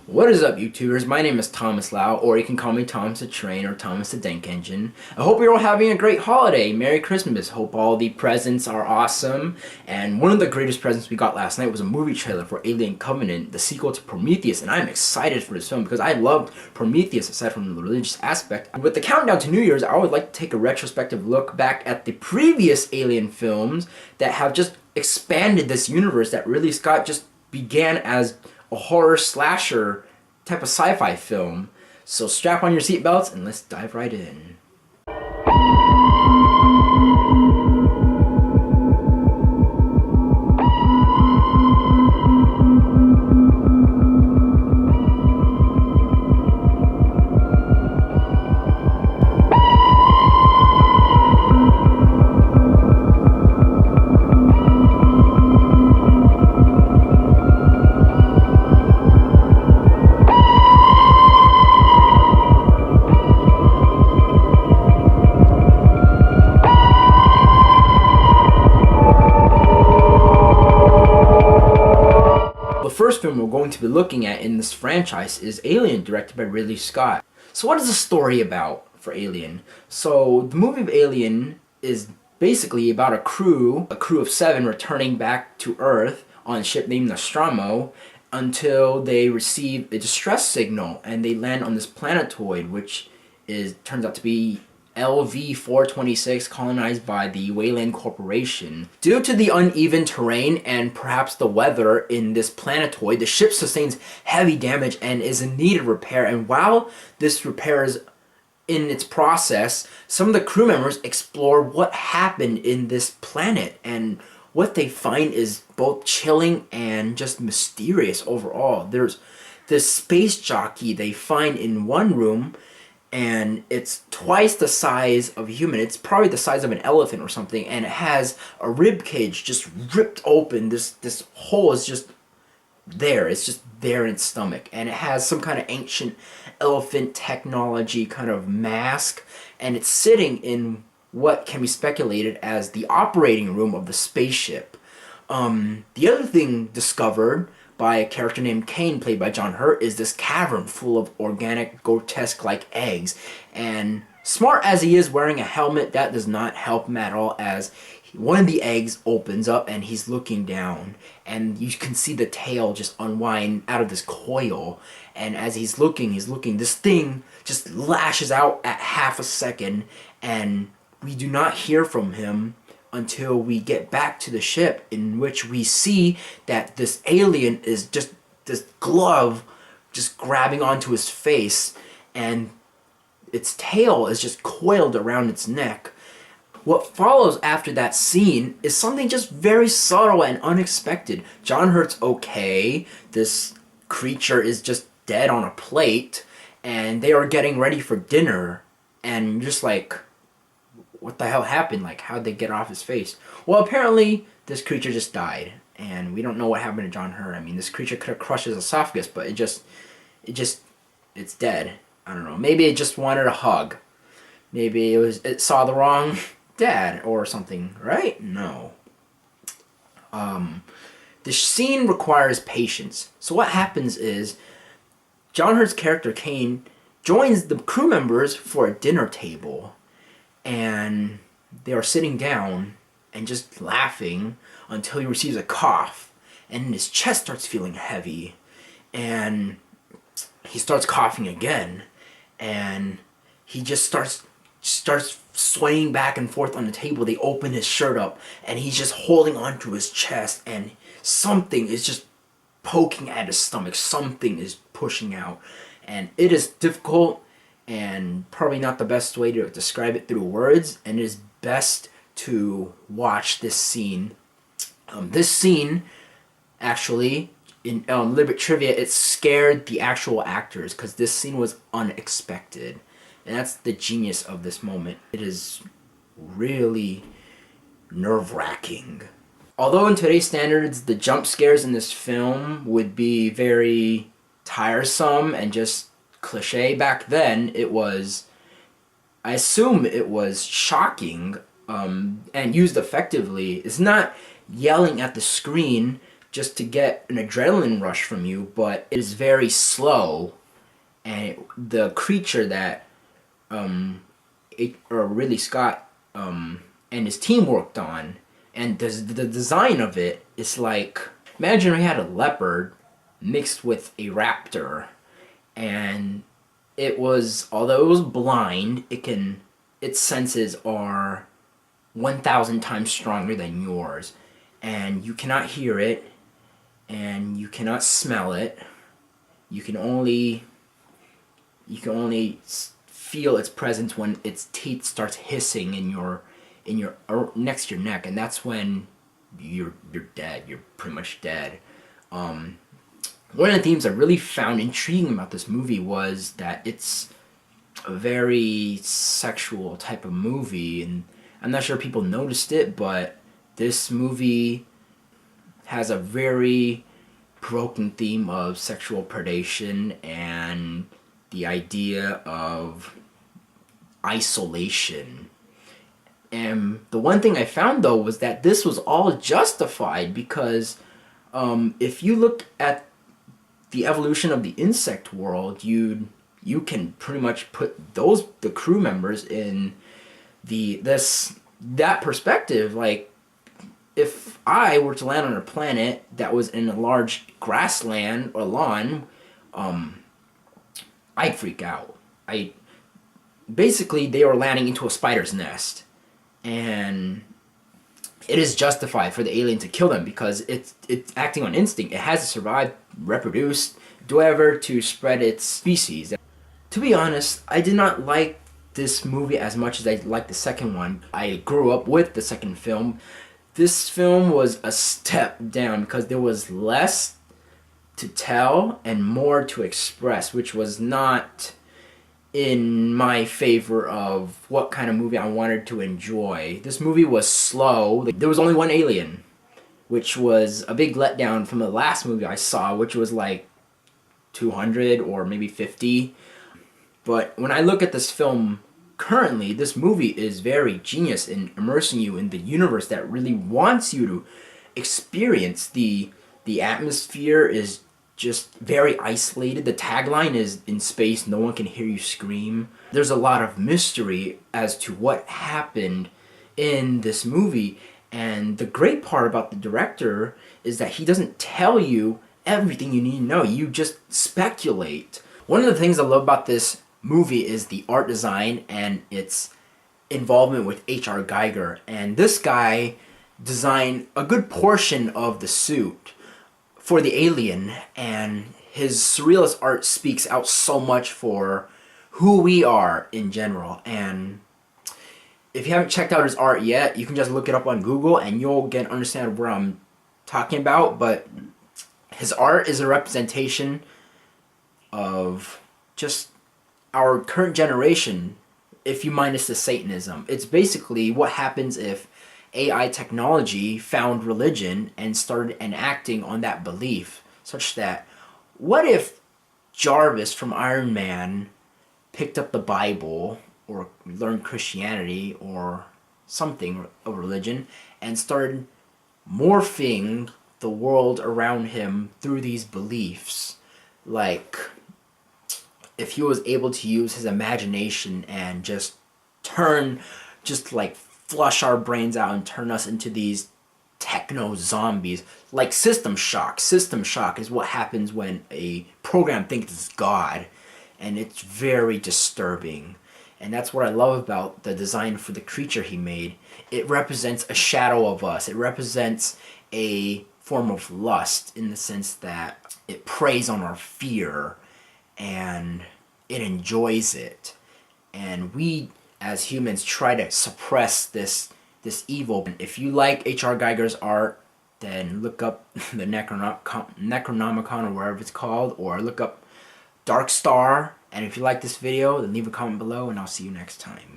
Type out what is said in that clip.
What is up, YouTubers? My name is Thomas Lau, or you can call me Thomas the Train or Thomas the Dank Engine. I hope you're all having a great holiday. Merry Christmas. Hope all the presents are awesome. And one of the greatest presents we got last night was a movie trailer for Alien Covenant, the sequel to Prometheus, and I'm excited for this film because I loved Prometheus aside from the religious aspect. With the countdown to New Year's, I would like to take a retrospective look back at the previous Alien films that have just expanded this universe that Ridley Scott just began as a horror slasher type of sci-fi film. So strap on your seatbelts and let's dive right in. The first film we're going to be looking at in this franchise is Alien, directed by Ridley Scott. So what is the story about for Alien? So the movie of Alien is basically about a crew of 7 returning back to Earth on a ship named Nostromo until they receive a distress signal and they land on this planetoid, which turns out to be LV-426, colonized by the Wayland Corporation. Due to the uneven terrain and perhaps the weather in this planetoid, the ship sustains heavy damage and is in need of repair. And while this repair is in its process, some of the crew members explore what happened in this planet, and what they find is both chilling and just mysterious overall. There's this space jockey they find in one room, and it's twice the size of a human. It's probably the size of an elephant or something, and it has a rib cage just ripped open. This hole is just there. It's just there in its stomach, and it has some kind of ancient elephant technology kind of mask, and it's sitting in what can be speculated as the operating room of the spaceship. The other thing discovered by a character named Kane, played by John Hurt, is this cavern full of organic, grotesque-like eggs. And smart as he is wearing a helmet, that does not help him at all, as one of the eggs opens up and he's looking down. And you can see the tail just unwind out of this coil. And as he's looking, this thing just lashes out at half a second, and we do not hear from him until we get back to the ship, in which we see that this alien is just this glove just grabbing onto his face, and its tail is just coiled around its neck. What follows after that scene is something just very subtle and unexpected. John Hurt's okay, this creature is just dead on a plate, and they are getting ready for dinner, and just like, what the hell happened? Like, how'd they get off his face? Well, apparently this creature just died, and we don't know what happened to John Hurt. I mean, this creature could have crushed his esophagus, but it's dead. I don't know. Maybe it just wanted a hug. Maybe it saw the wrong dad or something, right? No. The scene requires patience. So what happens is John Hurt's character Kane joins the crew members for a dinner table, and they are sitting down and just laughing until he receives a cough, and his chest starts feeling heavy, and he starts coughing again, and he just starts swaying back and forth on the table. They open his shirt up, and he's just holding onto his chest, and something is just poking at his stomach. Something is pushing out, and it is difficult and probably not the best way to describe it through words, and it is best to watch this scene. This scene, actually, in Libet Trivia, it scared the actual actors because this scene was unexpected. And that's the genius of this moment. It is really nerve-wracking. Although in today's standards, the jump scares in this film would be very tiresome and just cliche, back then I assume it was shocking and used effectively. It's not yelling at the screen just to get an adrenaline rush from you, but it is very slow. And the creature that Ridley Scott and his team worked on, and the design of it is like, imagine we had a leopard mixed with a raptor, and it was, although it was blind, its senses are 1,000 times stronger than yours, and you cannot hear it, and you cannot smell it. You can only feel its presence when its teeth starts hissing in your next to your neck, and that's when you're dead. You're pretty much dead. One of the themes I really found intriguing about this movie was that it's a very sexual type of movie, and I'm not sure if people noticed it, but this movie has a very broken theme of sexual predation and the idea of isolation. And the one thing I found, though, was that this was all justified because if you look at the evolution of the insect world, you can pretty much put the crew members in that perspective. Like, if I were to land on a planet that was in a large grassland or lawn, I'd freak out. Basically, they were landing into a spider's nest, and it is justified for the alien to kill them because it's acting on instinct. It has to survive, reproduce, do whatever to spread its species. To be honest, I did not like this movie as much as I liked the second one. I grew up with the second film. This film was a step down because there was less to tell and more to express, which was not in my favor of what kind of movie I wanted to enjoy. This movie was slow. There was only one alien, which was a big letdown from the last movie I saw, which was like 200 or maybe 50. But when I look at this film currently, this movie is very genius in immersing you in the universe that really wants you to experience. The atmosphere is just very isolated. The tagline is, "In space, no one can hear you scream." There's a lot of mystery as to what happened in this movie, and the great part about the director is that he doesn't tell you everything you need to know. You just speculate. One of the things I love about this movie is the art design and its involvement with H.R. Geiger, and this guy designed a good portion of the suit for the alien, and his surrealist art speaks out so much for who we are in general. And if you haven't checked out his art yet, you can just look it up on Google and you'll get an understanding of where I'm talking about. But his art is a representation of just our current generation, if you minus the Satanism. It's basically what happens if AI technology found religion and started enacting on that belief, such that what if Jarvis from Iron Man picked up the Bible or learned Christianity or something of religion and started morphing the world around him through these beliefs? Like, if he was able to use his imagination and just flush our brains out and turn us into these techno zombies, like System Shock. System Shock is what happens when a program thinks it's God, and it's very disturbing. And that's what I love about the design for the creature he made. It represents a shadow of us. It represents a form of lust in the sense that it preys on our fear and it enjoys it. And we as humans try to suppress this evil. If you like H.R. Geiger's art, then look up the Necronomicon or wherever it's called, or look up Dark Star. And if you like this video, then leave a comment below and I'll see you next time.